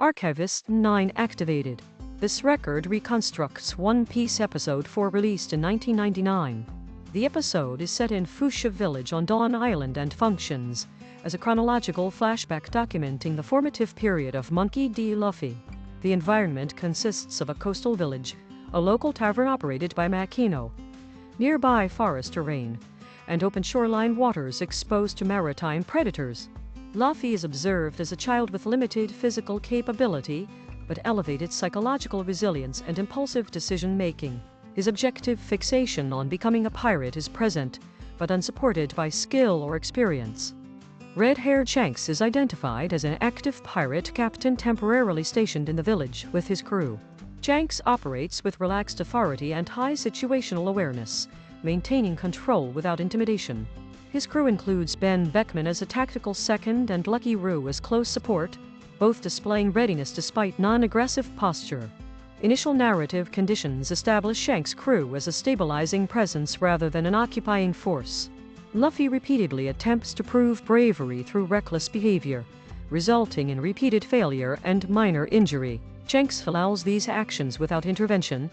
Archivist 9 activated. This record reconstructs One Piece episode 4 released in 1999. The episode is set in Fuchsia Village on Dawn Island and functions as a chronological flashback documenting the formative period of Monkey D. Luffy. The environment consists of a coastal village, a local tavern operated by Makino, nearby forest terrain, and open shoreline waters exposed to maritime predators. Luffy is observed as a child with limited physical capability, but elevated psychological resilience and impulsive decision-making. His objective fixation on becoming a pirate is present, but unsupported by skill or experience. Red-Haired Shanks is identified as an active pirate captain temporarily stationed in the village with his crew. Shanks operates with relaxed authority and high situational awareness, maintaining control without intimidation. His crew includes Ben Beckman as a tactical second and Lucky Roo as close support, both displaying readiness despite non-aggressive posture. Initial narrative conditions establish Shanks' crew as a stabilizing presence rather than an occupying force. Luffy repeatedly attempts to prove bravery through reckless behavior, resulting in repeated failure and minor injury. Shanks allows these actions without intervention,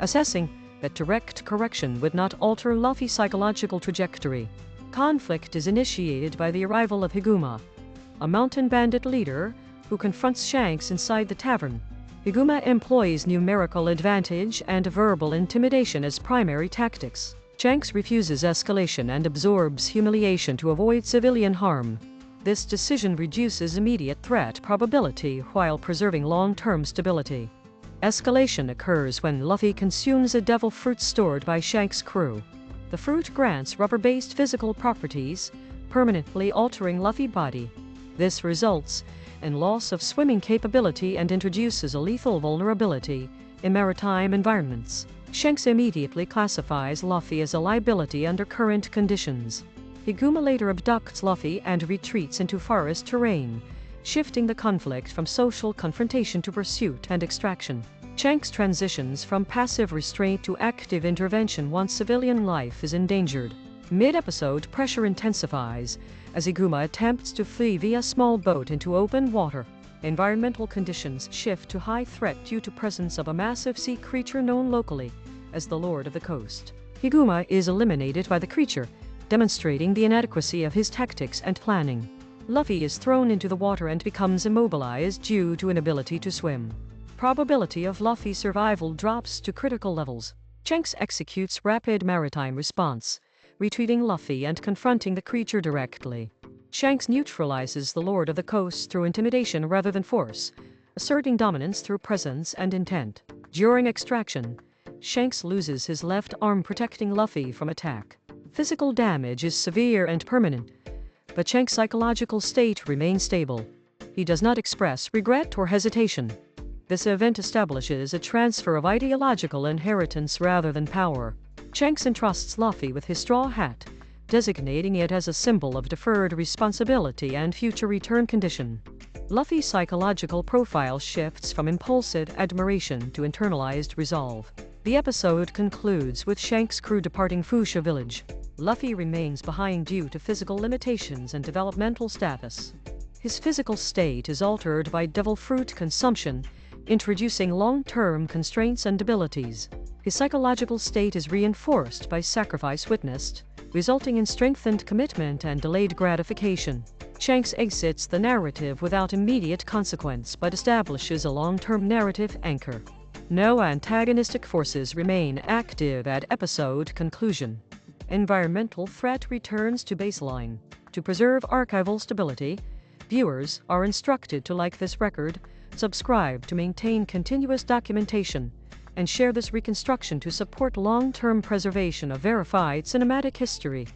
assessing that direct correction would not alter Luffy's psychological trajectory. Conflict is initiated by the arrival of Higuma, a mountain bandit leader who confronts Shanks inside the tavern. Higuma employs numerical advantage and verbal intimidation as primary tactics. Shanks refuses escalation and absorbs humiliation to avoid civilian harm. This decision reduces immediate threat probability while preserving long-term stability. Escalation occurs when Luffy consumes a devil fruit stored by Shanks' crew. The fruit grants rubber-based physical properties, permanently altering Luffy's body. This results in loss of swimming capability and introduces a lethal vulnerability in maritime environments. Shanks immediately classifies Luffy as a liability under current conditions. Higuma later abducts Luffy and retreats into forest terrain, shifting the conflict from social confrontation to pursuit and extraction. Shanks transitions from passive restraint to active intervention once civilian life is endangered. Mid-episode pressure intensifies as Higuma attempts to flee via small boat into open water. Environmental conditions shift to high threat due to presence of a massive sea creature known locally as the Lord of the Coast. Higuma is eliminated by the creature, demonstrating the inadequacy of his tactics and planning. Luffy is thrown into the water and becomes immobilized due to inability to swim. Probability of Luffy's survival drops to critical levels. Shanks executes rapid maritime response, retrieving Luffy and confronting the creature directly. Shanks neutralizes the Lord of the Coast through intimidation rather than force, asserting dominance through presence and intent. During extraction, Shanks loses his left arm protecting Luffy from attack. Physical damage is severe and permanent, but Shanks' psychological state remains stable. He does not express regret or hesitation. This event establishes a transfer of ideological inheritance rather than power. Shanks entrusts Luffy with his straw hat, designating it as a symbol of deferred responsibility and future return condition. Luffy's psychological profile shifts from impulsive admiration to internalized resolve. The episode concludes with Shanks' crew departing Fuchsia Village. Luffy remains behind due to physical limitations and developmental status. His physical state is altered by devil fruit consumption, introducing long-term constraints and abilities. His psychological state is reinforced by sacrifice witnessed, resulting in strengthened commitment and delayed gratification. Shanks exits the narrative without immediate consequence but establishes a long-term narrative anchor. No antagonistic forces remain active at episode conclusion. Environmental threat returns to baseline. To preserve archival stability, viewers are instructed to like this record, subscribe to maintain continuous documentation, and share this reconstruction to support long-term preservation of verified cinematic history.